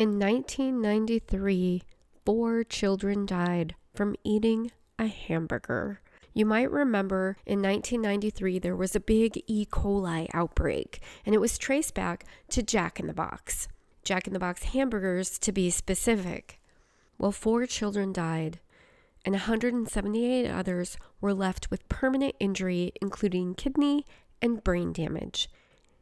In 1993, 4 children died from eating a hamburger. You might remember in 1993 there was a big E. coli outbreak, and it was traced back to Jack in the Box. Jack in the Box hamburgers, to be specific. Well, 4 children died, and 178 others were left with permanent injury, including kidney and brain damage.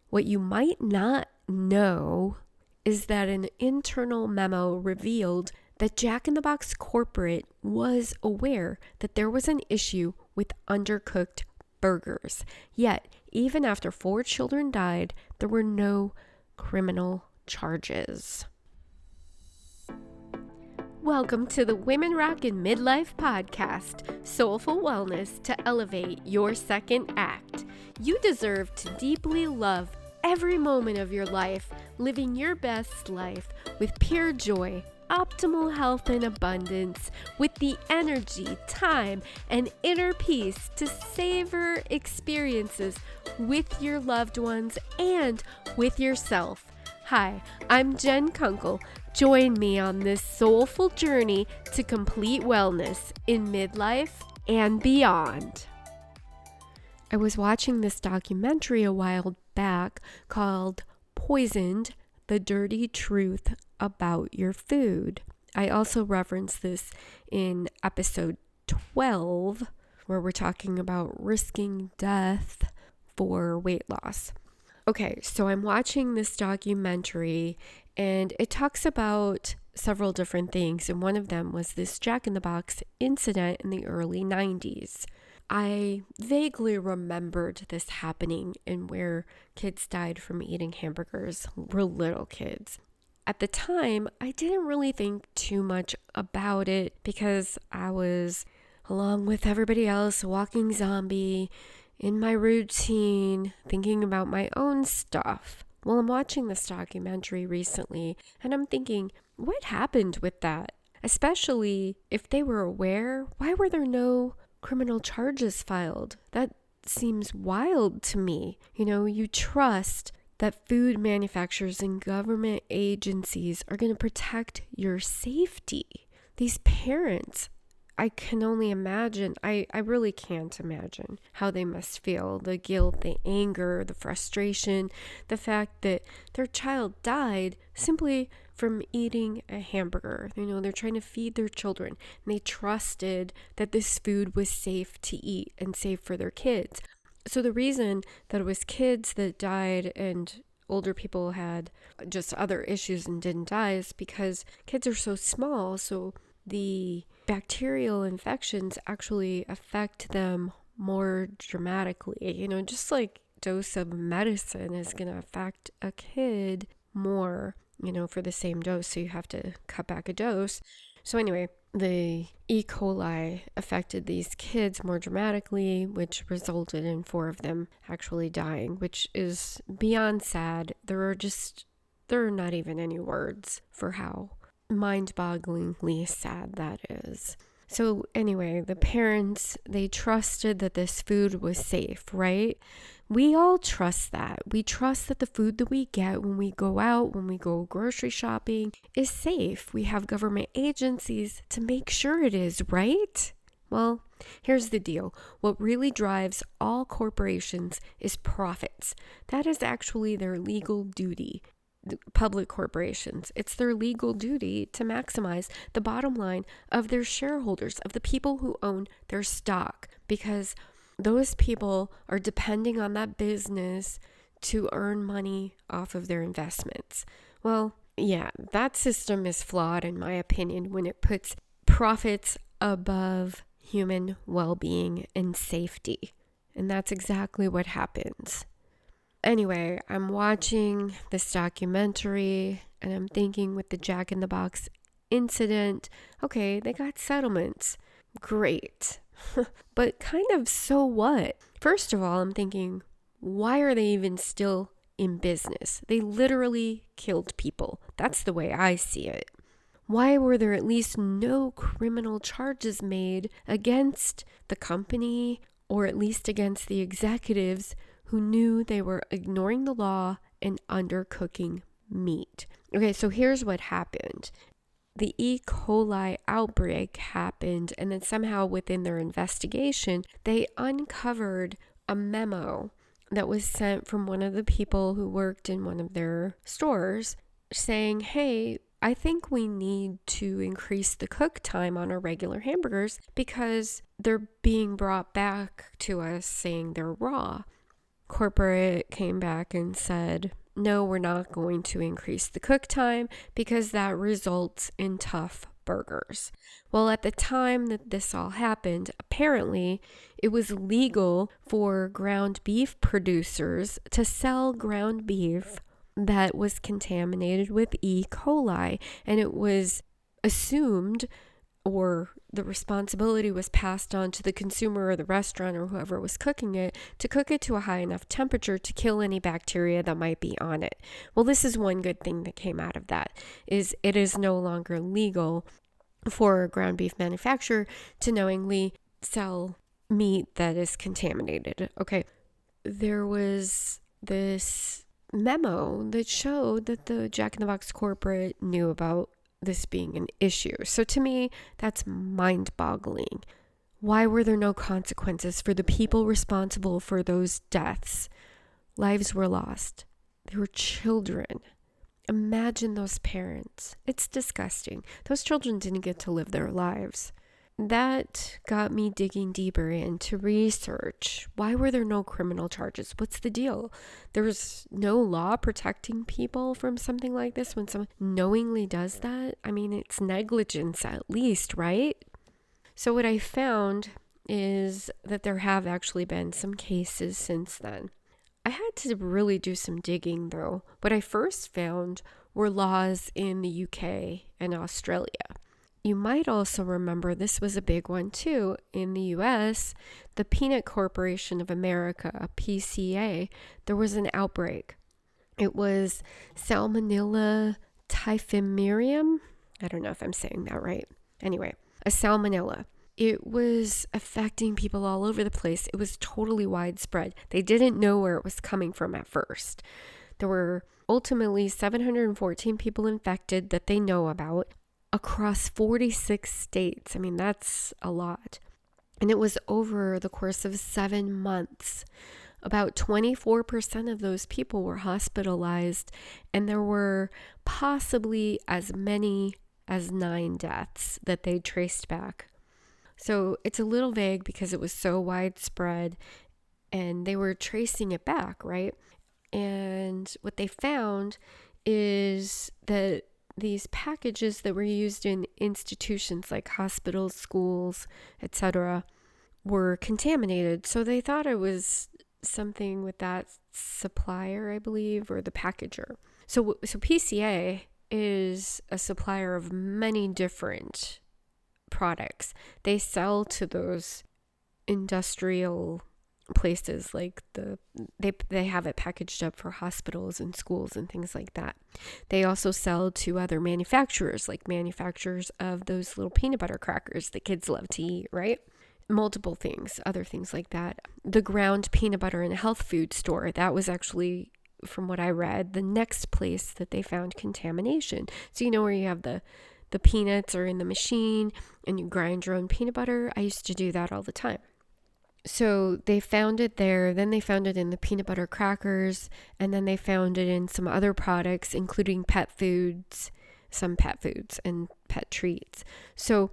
What you might not know is that an internal memo revealed that Jack in the Box corporate was aware that there was an issue with undercooked burgers. Yet, even after 4 children died, there were no criminal charges. Welcome to the Women Rock in Midlife podcast, soulful wellness to elevate your second act. You deserve to deeply love every moment of your life, living your best life with pure joy, optimal health and abundance, with the energy, time, and inner peace to savor experiences with your loved ones and with yourself. Hi, I'm Jen Kunkel. Join me on this soulful journey to complete wellness in midlife and beyond. I was watching this documentary a while back called Poisoned: The Dirty Truth About Your Food. I also referenced this in episode 12, where we're talking about risking death for weight loss. Okay, so I'm watching this documentary and it talks about several different things, and one of them was this Jack in the Box incident in the early 90s. I vaguely remembered this happening and where kids died from eating hamburgers, were little kids. At the time, I didn't really think too much about it because I was, along with everybody else, a walking zombie in my routine, thinking about my own stuff. Well, I'm watching this documentary recently and I'm thinking, what happened with that? Especially if they were aware, why were there no criminal charges filed? That seems wild to me. You trust that food manufacturers and government agencies are going to protect your safety. These parents, I can only imagine, I really can't imagine how they must feel. The guilt, the anger, the frustration, the fact that their child died simply from eating a hamburger. They're trying to feed their children, and they trusted that this food was safe to eat and safe for their kids. So the reason that it was kids that died and older people had just other issues and didn't die is because kids are so small, so the bacterial infections actually affect them more dramatically. Just like dose of medicine is going to affect a kid more, for the same dose, so you have to cut back a dose. So anyway, the E. coli affected these kids more dramatically, which resulted in 4 of them actually dying, which is beyond sad. There are not even any words for how mind-bogglingly sad that is. So anyway, the parents, they trusted that this food was safe, right? We all trust that. We trust that the food that we get when we go out, when we go grocery shopping, is safe. We have government agencies to make sure it is, right? Well, here's the deal. What really drives all corporations is profits. That is actually their legal duty. Public corporations, it's their legal duty to maximize the bottom line of their shareholders, of the people who own their stock, because those people are depending on that business to earn money off of their investments. Well, yeah, that system is flawed in my opinion when it puts profits above human well-being and safety. And that's exactly what happens. Anyway, I'm watching this documentary and I'm thinking with the Jack in the Box incident, okay, they got settlements. Great. But kind of so what? First of all, I'm thinking, why are they even still in business? They literally killed people. That's the way I see it. Why were there at least no criminal charges made against the company, or at least against the executives who knew they were ignoring the law and undercooking meat. Okay, so here's what happened. The E. coli outbreak happened, and then somehow within their investigation, they uncovered a memo that was sent from one of the people who worked in one of their stores saying, hey, I think we need to increase the cook time on our regular hamburgers because they're being brought back to us saying they're raw. Corporate came back and said, no, we're not going to increase the cook time because that results in tough burgers. Well, at the time that this all happened, apparently it was legal for ground beef producers to sell ground beef that was contaminated with E. coli, and it was assumed, or the responsibility was passed on to the consumer or the restaurant or whoever was cooking it, to cook it to a high enough temperature to kill any bacteria that might be on it. Well, this is one good thing that came out of that, is it is no longer legal for a ground beef manufacturer to knowingly sell meat that is contaminated. Okay, there was this memo that showed that the Jack in the Box corporate knew about this being an issue. So to me, that's mind-boggling. Why were there no consequences for the people responsible for those deaths? Lives were lost. They were children. Imagine those parents. It's disgusting. Those children didn't get to live their lives. That got me digging deeper into research. Why were there no criminal charges? What's the deal? There was no law protecting people from something like this when someone knowingly does that? I mean, it's negligence at least, right? So what I found is that there have actually been some cases since then. I had to really do some digging though. What I first found were laws in the UK and Australia. You might also remember this was a big one too. In the US, the Peanut Corporation of America, PCA, there was an outbreak. It was Salmonella typhimurium. I don't know if I'm saying that right. Anyway, a salmonella. It was affecting people all over the place. It was totally widespread. They didn't know where it was coming from at first. There were ultimately 714 people infected that they know about, across 46 states. I mean, that's a lot. And it was over the course of 7 months. About 24% of those people were hospitalized, and there were possibly as many as 9 deaths that they traced back. So it's a little vague because it was so widespread, and they were tracing it back, right? And what they found is that these packages that were used in institutions like hospitals, schools, etc., were contaminated. So they thought it was something with that supplier, I believe, or the packager. So PCA is a supplier of many different products. They sell to those industrial places, like they have it packaged up for hospitals and schools and things like that. They also sell to other manufacturers, like manufacturers of those little peanut butter crackers that kids love to eat, right? Multiple things, other things like that. The ground peanut butter in a health food store, that was actually, from what I read, the next place that they found contamination. So you know where you have the peanuts are in the machine and you grind your own peanut butter? I used to do that all the time. So they found it there, then they found it in the peanut butter crackers, and then they found it in some other products, including pet foods, some pet foods and pet treats. So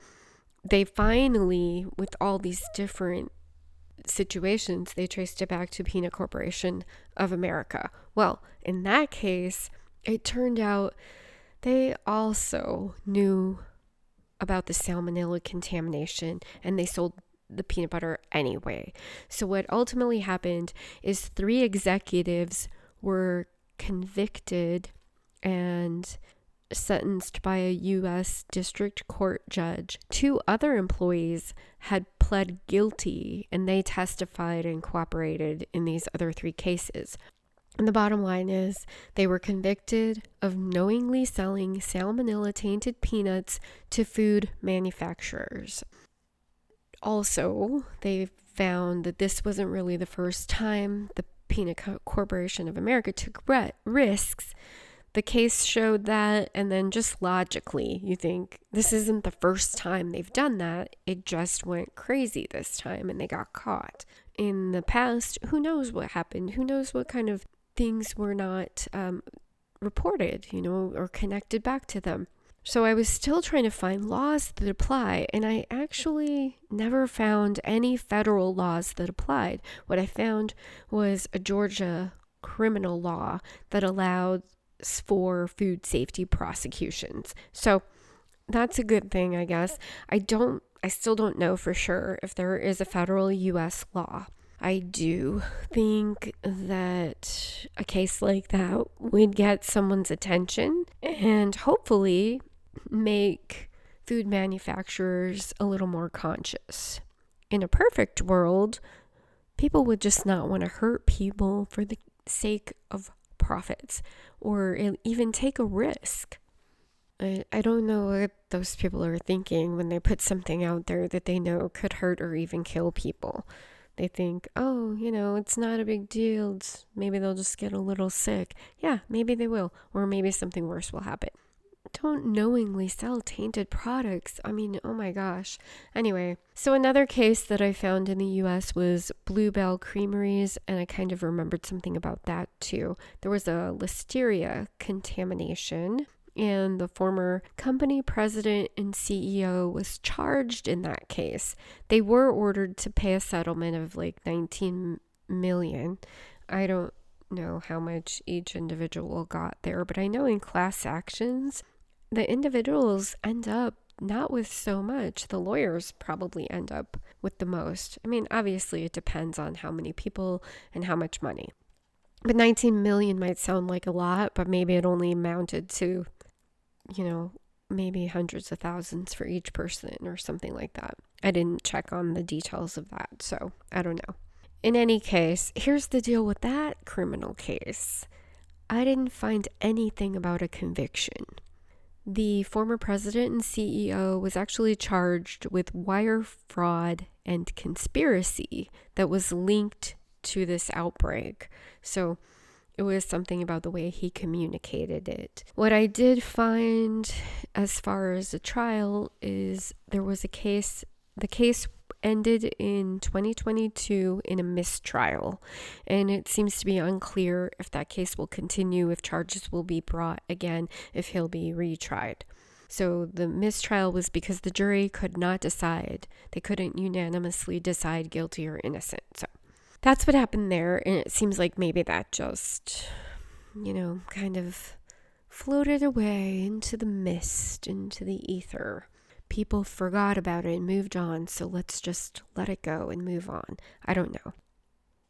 they finally, with all these different situations, they traced it back to Peanut Corporation of America. Well, in that case, it turned out they also knew about the salmonella contamination, and they sold the peanut butter anyway. So what ultimately happened is 3 executives were convicted and sentenced by a U.S. district court judge. 2 other employees had pled guilty, and they testified and cooperated in these other 3 cases. And the bottom line is they were convicted of knowingly selling salmonella-tainted peanuts to food manufacturers. Also, they found that this wasn't really the first time the Peanut Corporation of America took risks. the case showed that, and then just logically, you think this isn't the first time they've done that. It just went crazy this time and they got caught. In the past, who knows what happened? Who knows what kind of things were not reported, or connected back to them. So I was still trying to find laws that apply, and I actually never found any federal laws that applied. What I found was a Georgia criminal law that allowed for food safety prosecutions. So that's a good thing, I guess. I still don't know for sure if there is a federal U.S. law. I do think that a case like that would get someone's attention and hopefully make food manufacturers a little more conscious. In a perfect world, people would just not want to hurt people for the sake of profits or even take a risk. I don't know what those people are thinking when they put something out there that they know could hurt or even kill people. They think, it's not a big deal. Maybe they'll just get a little sick. Yeah, maybe they will. Or maybe something worse will happen. Don't knowingly sell tainted products. I mean, oh my gosh. Anyway, so another case that I found in the U.S. was Bluebell Creameries, and I kind of remembered something about that too. There was a listeria contamination, and the former company president and CEO was charged in that case. They were ordered to pay a settlement of like $19 million. I don't know how much each individual got there, but I know in class actions, the individuals end up not with so much. The lawyers probably end up with the most. I mean, obviously it depends on how many people and how much money. But 19 million might sound like a lot, but maybe it only amounted to, maybe hundreds of thousands for each person or something like that. I didn't check on the details of that, so I don't know. In any case, here's the deal with that criminal case. I didn't find anything about a conviction. The former president and CEO was actually charged with wire fraud and conspiracy that was linked to this outbreak. So it was something about the way he communicated it. What I did find as far as a trial is there was a case. The case ended in 2022 in a mistrial, and it seems to be unclear if that case will continue, if charges will be brought again, if he'll be retried. So the mistrial was because the jury could not decide. They couldn't unanimously decide guilty or innocent. So that's what happened there, and it seems like maybe that just, kind of floated away into the mist, into the ether. People forgot about it and moved on, so let's just let it go and move on. I don't know.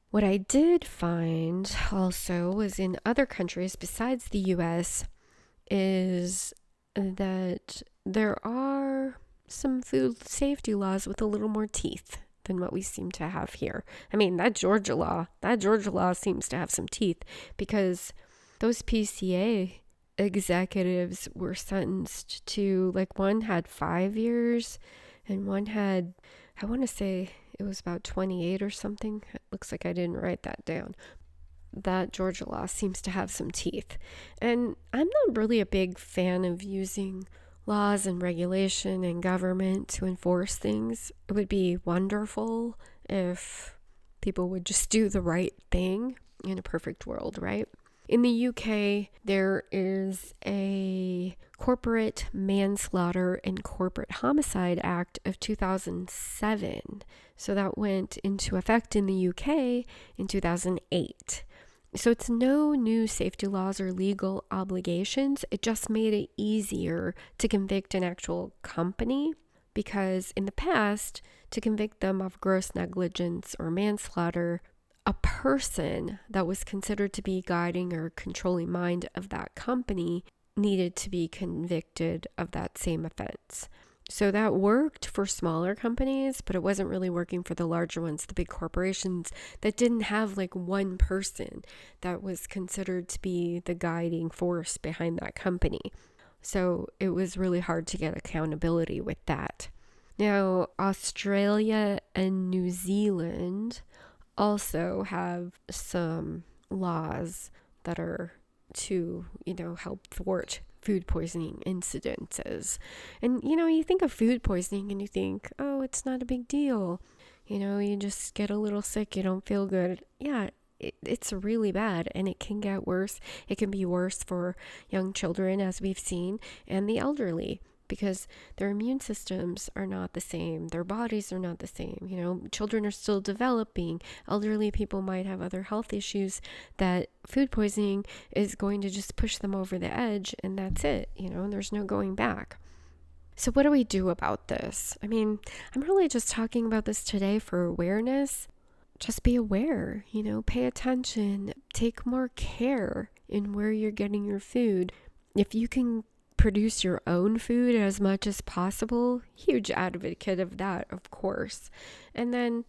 What I did find also was in other countries besides the US is that there are some food safety laws with a little more teeth than what we seem to have here. I mean, that Georgia law seems to have some teeth because those PCA executives were sentenced to, one had 5 years and one had, I want to say it was about 28 or something. It looks like I didn't write that down. That Georgia law seems to have some teeth. And I'm not really a big fan of using laws and regulation and government to enforce things. It would be wonderful if people would just do the right thing in a perfect world, right? In the UK, there is a Corporate Manslaughter and Corporate Homicide Act of 2007. So that went into effect in the UK in 2008. So it's no new safety laws or legal obligations. It just made it easier to convict an actual company, because in the past, to convict them of gross negligence or manslaughter, a person that was considered to be guiding or controlling mind of that company needed to be convicted of that same offense. So that worked for smaller companies, but it wasn't really working for the larger ones, the big corporations that didn't have one person that was considered to be the guiding force behind that company. So it was really hard to get accountability with that. Now, Australia and New Zealand also have some laws that are to, help thwart food poisoning incidences. And, you think of food poisoning and you think, oh, it's not a big deal. You just get a little sick, you don't feel good. Yeah, it's really bad, and it can get worse. It can be worse for young children, as we've seen, and the elderly, because their immune systems are not the same. Their bodies are not the same. Children are still developing. Elderly people might have other health issues that food poisoning is going to just push them over the edge, and that's it. There's no going back. So what do we do about this? I mean, I'm really just talking about this today for awareness. Just be aware, pay attention, take more care in where you're getting your food. If you can produce your own food as much as possible, huge advocate of that, of course. And then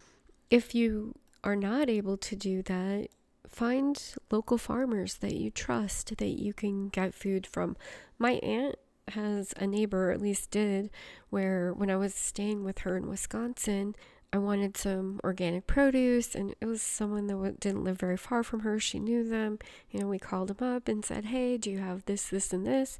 if you are not able to do that, find local farmers that you trust, that you can get food from. My aunt has a neighbor, at least did, where when I was staying with her in Wisconsin, I wanted some organic produce, and it was someone that didn't live very far from her. She knew them. We called them up and said, hey, do you have this, this, and this?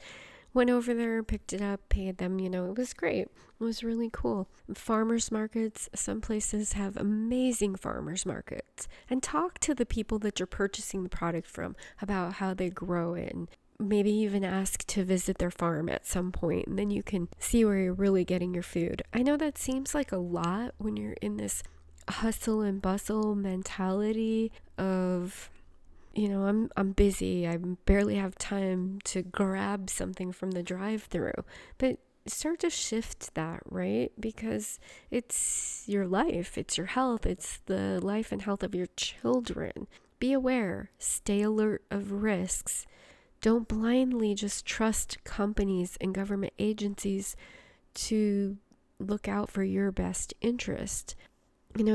Went over there, picked it up, paid them. It was great. It was really cool. Farmers markets, some places have amazing farmers markets. And talk to the people that you're purchasing the product from about how they grow it. And maybe even ask to visit their farm at some point, and then you can see where you're really getting your food. I know that seems like a lot when you're in this hustle and bustle mentality of, I'm busy, I barely have time to grab something from the drive-thru. But start to shift that, right? Because it's your life, it's your health, it's the life and health of your children. Be aware, stay alert of risks. Don't blindly just trust companies and government agencies to look out for your best interest.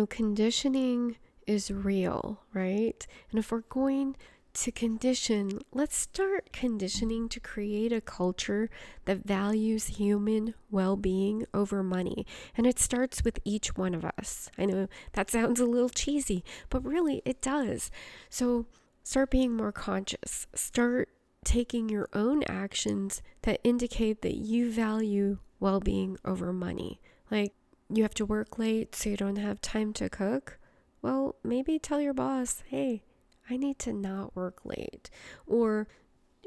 Conditioning is real, right? And if we're going to condition, let's start conditioning to create a culture that values human well-being over money. And it starts with each one of us. I know that sounds a little cheesy, but really it does. So start being more conscious. Start taking your own actions that indicate that you value well-being over money. Like, you have to work late so you don't have time to cook. Well, maybe tell your boss, hey, I need to not work late. Or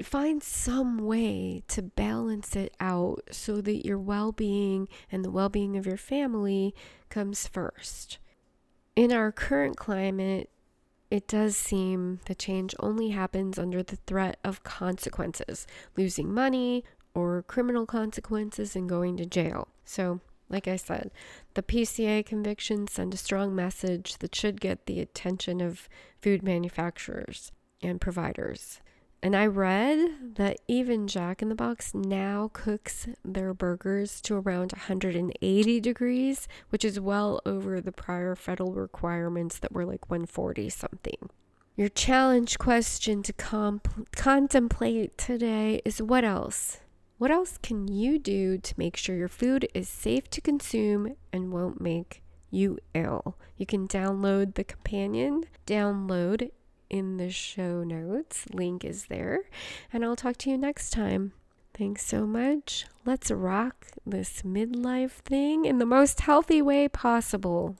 find some way to balance it out so that your well-being and the well-being of your family comes first. In our current climate, it does seem the change only happens under the threat of consequences, losing money or criminal consequences and going to jail. So, like I said, the PCA convictions send a strong message that should get the attention of food manufacturers and providers. And I read that even Jack in the Box now cooks their burgers to around 180 degrees, which is well over the prior federal requirements that were like 140 something. Your challenge question to contemplate today is what else? What else can you do to make sure your food is safe to consume and won't make you ill? You can download the companion download in the show notes. Link is there. And I'll talk to you next time. Thanks so much. Let's rock this midlife thing in the most healthy way possible.